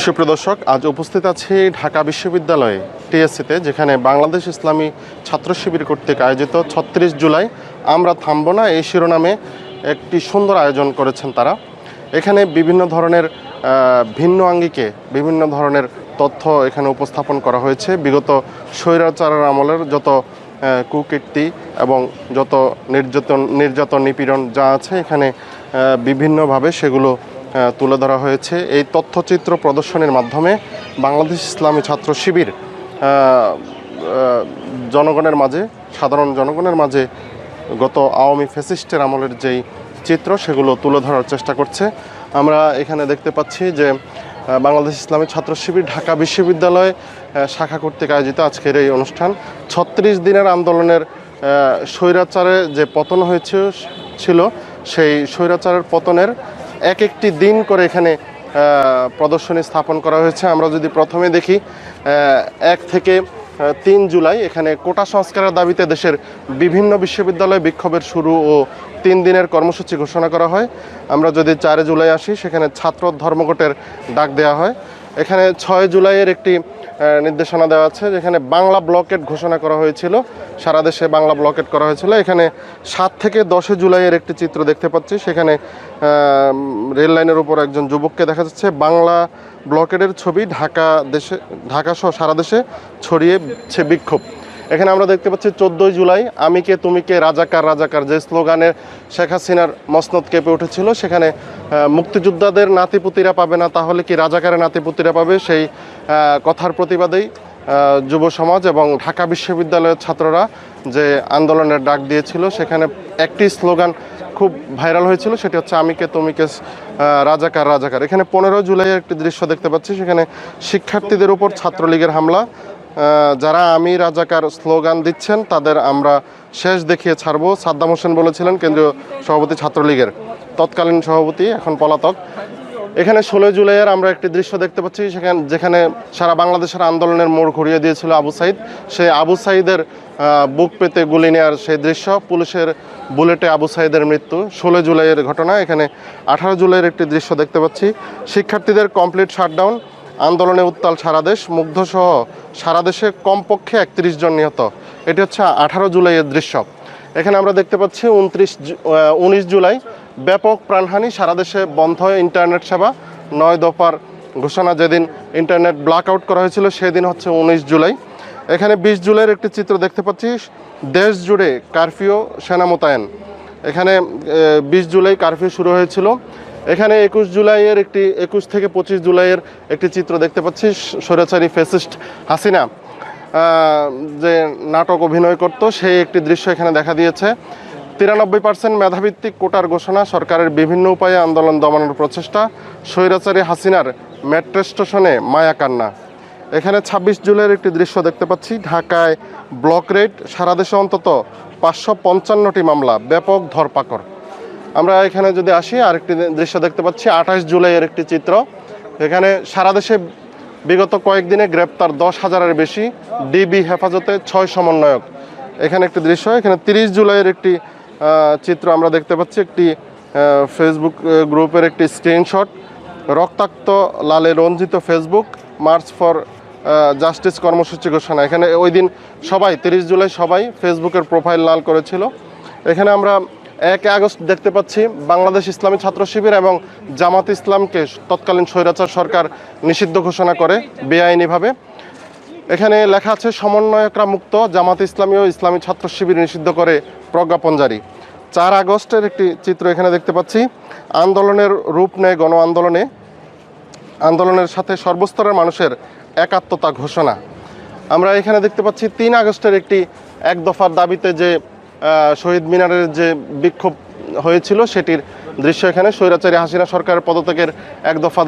সুপ্রিয় দর্শক, আজ উপস্থিত আছি ঢাকা বিশ্ববিদ্যালয়ে টিএসসিতে, যেখানে বাংলাদেশ ইসলামী ছাত্র শিবির কর্তৃক আয়োজিত ৩৬ জুলাই আমরা থামব না এই শিরোনামে একটি সুন্দর আয়োজন করেছেন তারা। এখানে বিভিন্ন ধরনের ভিন্ন আঙ্গিকে বিভিন্ন ধরনের তথ্য এখানে উপস্থাপন করা হয়েছে। বিগত স্বৈরাচারের আমলের যত কুকীর্তি এবং যত নির্যাতন নিপীড়ন যা আছে এখানে বিভিন্নভাবে সেগুলো তুলে ধরা হয়েছে। এই তথ্যচিত্র প্রদর্শনীর মাধ্যমে বাংলাদেশ ইসলামী ছাত্র শিবির জনগণের মাঝে, সাধারণ জনগণের মাঝে গত আওয়ামী ফ্যাসিস্টের আমলের যেই চিত্র সেগুলো তুলে ধরার চেষ্টা করছে। আমরা এখানে দেখতে পাচ্ছি যে বাংলাদেশ ইসলামী ছাত্র শিবির ঢাকা বিশ্ববিদ্যালয় শাখা কর্তৃক আয়োজিত আজকের এই অনুষ্ঠান ৩৬ দিনের আন্দোলনের স্বৈরাচারে যে পতন হয়েছিল সেই স্বৈরাচারের পতনের এক একটি দিন করে এখানে প্রদর্শনী স্থাপন করা হয়েছে। আমরা যদি প্রথমে দেখি ১ থেকে ৩ জুলাই এখানে কোটা সংস্কারের দাবিতে দেশের বিভিন্ন বিশ্ববিদ্যালয়ে বিক্ষোভের শুরু ও ৩ দিনের কর্মসূচি ঘোষণা করা হয়। আমরা যদি ৪ জুলাই আসি, সেখানে ছাত্র ধর্মঘটের ডাক দেওয়া হয়। এখানে ৬ জুলাইয়ের একটি নির্দেশনা দেওয়া আছে, যেখানে বাংলা ব্লকেট ঘোষণা করা হয়েছিল, সারা দেশে বাংলা ব্লকেট করা হয়েছিল। এখানে ৭ থেকে ১০ জুলাইয়ের একটি চিত্র দেখতে পাচ্ছি, সেখানে রেল লাইনের উপর একজন যুবককে দেখা যাচ্ছে। বাংলা ব্লকেটের ছবি ঢাকা সহ সারা দেশে ছড়িয়েছে বিক্ষোভ। এখানে আমরা দেখতে পাচ্ছি ১৪ জুলাই আমি কে তুমি কে রাজাকার রাজাকার যে স্লোগানে শেখ হাসিনার মসনদ কেঁপে উঠেছিল, সেখানে মুক্তিযোদ্ধাদের নাতিপুতিরা পাবে না, তাহলে কি রাজাকারের নাতিপুতিরা পাবে, সেই কথার প্রতিবাদেই যুব সমাজ এবং ঢাকা বিশ্ববিদ্যালয়ের ছাত্ররা যে আন্দোলনের ডাক দিয়েছিল, সেখানে একটি স্লোগান খুব ভাইরাল হয়েছিল, সেটি হচ্ছে আমি কে তুমি কে রাজাকার রাজাকার। এখানে ১৫ জুলাইয়ের একটি দৃশ্য দেখতে পাচ্ছি, সেখানে শিক্ষার্থীদের উপর ছাত্রলীগের হামলা। যারা আমি রাজাকার স্লোগান দিচ্ছেন তাদের আমরা শেষ দেখিয়ে ছাড়বো, সাদ্দাম হোসেন বলেছিলেন কেন্দ্রীয় সভাপতি ছাত্রলীগের, তৎকালীন সভাপতি এখন পলাতক। এখানে ১৬ জুলাইয়ের আমরা একটি দৃশ্য দেখতে পাচ্ছি, যেখানে সারা বাংলাদেশের আন্দোলনের মোড় ঘুরিয়ে দিয়েছিল আবু সাইদ। সেই আবু সাইদের বুক পেতে গুলি নেওয়ার সেই দৃশ্য, পুলিশের বুলেটে আবু সাইদের মৃত্যু ১৬ জুলাইয়ের ঘটনা। এখানে ১৮ জুলাইয়ের একটি দৃশ্য দেখতে পাচ্ছি, শিক্ষার্থীদের কমপ্লিট শাটডাউন, আন্দোলনে উত্তাল সারা দেশ, মুগ্ধসহ সারা দেশে কমপক্ষে ৩১ জন নিহত। এটি হচ্ছে ১৮ জুলাইয়ের দৃশ্য। এখানে আমরা দেখতে পাচ্ছি ১৯ জুলাই ব্যাপক প্রাণহানি, সারা দেশে বন্ধ ইন্টারনেট সেবা, ৯ দফার ঘোষণা। যেদিন ইন্টারনেট ব্ল্যাক আউট করা হয়েছিল সেদিন হচ্ছে ১৯ জুলাই। এখানে ২০ জুলাইয়ের একটি চিত্র দেখতে পাচ্ছি, দেশ জুড়ে কারফিউ, সেনা মোতায়েন। এখানে ২০ জুলাই কারফিউ শুরু হয়েছিল। এখানে ২১ থেকে ২৫ জুলাইয়ের একটি চিত্র দেখতে পাচ্ছি, স্বৈরাচারী ফ্যাসিস্ট হাসিনা যে নাটক অভিনয় করত সেই একটি দৃশ্য এখানে দেখা দিয়েছে। ৯৩% মেধাভিত্তিক কোটার ঘোষণা, সরকারের বিভিন্ন উপায়ে আন্দোলন দমানোর প্রচেষ্টা, স্বৈরাচারী হাসিনার মেট্রো স্টেশনে মায়া কান্না। এখানে ২৬ জুলাইয়ের একটি দৃশ্য দেখতে পাচ্ছি, ঢাকায় ব্লক রেড, সারা দেশে অন্তত ৫৫৫টি মামলা, ব্যাপক ধরপাকড়। আমরা এখানে যদি আসি আরেকটি দৃশ্য দেখতে পাচ্ছি, ২৮ জুলাইয়ের একটি চিত্র, এখানে সারা দেশে বিগত কয়েকদিনে গ্রেপ্তার ১০,০০০-এর বেশি, ডিবি হেফাজতে ৬ সমন্বয়ক। এখানে একটি দৃশ্য। এখানে ৩০ জুলাইয়ের একটি চিত্র আমরা দেখতে পাচ্ছি, একটি ফেসবুক গ্রুপের একটি স্ক্রিনশট, রক্তাক্ত লালে রঞ্জিত ফেসবুক, মার্চ ফর জাস্টিস কর্মসূচি ঘোষণা। এখানে ওই দিন সবাই ৩০ জুলাই সবাই ফেসবুকের প্রোফাইল লাল করেছিল। এখানে আমরা ১ আগস্ট দেখতে পাচ্ছি বাংলাদেশ ইসলামী ছাত্র শিবির এবং জামাত ইসলামকে তৎকালীন স্বৈরাচার সরকার নিষিদ্ধ ঘোষণা করে বেআইনিভাবে। এখানে লেখা আছে সমন্বয়করা মুক্ত, জামাত ইসলামী ও ইসলামী ছাত্র শিবির নিষিদ্ধ করে প্রজ্ঞাপন জারি। ৪ আগস্টের একটি চিত্র এখানে দেখতে পাচ্ছি, আন্দোলনের রূপ নেয় গণ আন্দোলনের সাথে সর্বস্তরের মানুষের একাত্মতা ঘোষণা। আমরা এখানে দেখতে পাচ্ছি ৩ আগস্টের একটি এক দফার দাবিতে যে শহীদ মিনারের যে বিক্ষোভ হয়েছিল সেটির দৃশ্য। এখানে স্বৈরাচারী হাসিনা সরকারের পদত্যাগের এক দফা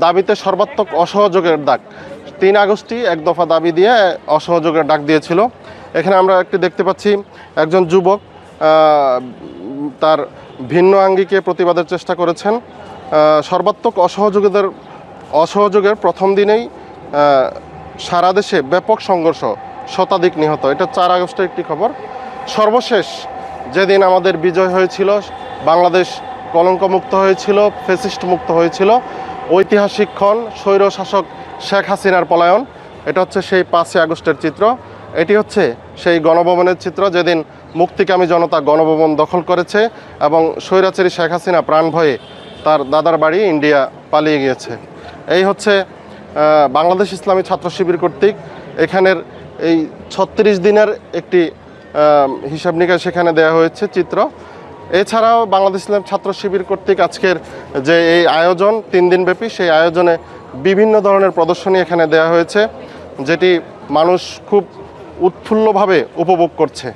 দাবিতে সর্বাত্মক অসহযোগের ডাক। ৩ আগস্টই এক দফা দাবি দিয়ে অসহযোগের ডাক দিয়েছিল। এখানে আমরা একটি দেখতে পাচ্ছি, একজন যুবক তার ভিন্ন আঙ্গিকে প্রতিবাদের চেষ্টা করেছেন। সর্বাত্মক অসহযোগের প্রথম দিনেই সারা দেশে ব্যাপক সংঘর্ষ, শতাধিক নিহত। এটা ৪ আগস্টের একটি খবর। সর্বশেষ যেদিন আমাদের বিজয় হয়েছিল, বাংলাদেশ কলঙ্ক মুক্ত হয়েছিল, ফ্যাসিস্ট মুক্ত হয়েছিল, ঐতিহাসিক ক্ষণ স্বৈর শাসক শেখ হাসিনার পলায়ন। এটা হচ্ছে সেই 5ই আগস্টের চিত্র। এটি হচ্ছে সেই গণভবনের চিত্র যেদিন মুক্তিকামী জনতা গণভবন দখল করেছে এবং স্বৈরাচারী শেখ হাসিনা প্রাণ ভয়ে তার দাদার বাড়ি ইন্ডিয়া পালিয়ে গিয়েছে। এই হচ্ছে বাংলাদেশ ইসলামী ছাত্র শিবির কর্তৃক এখানের এই 36 দিনের একটি হিসাব নিকাশ সেখানে দেওয়া হয়েছে চিত্র। এছাড়াও বাংলাদেশ ইসলাম ছাত্র শিবির কর্তৃক আজকের যে এই আয়োজন 3 দিনব্যাপী, সেই আয়োজনে বিভিন্ন ধরনের প্রদর্শনী এখানে দেওয়া হয়েছে, যেটি মানুষ খুব উৎফুল্লভাবে উপভোগ করছে।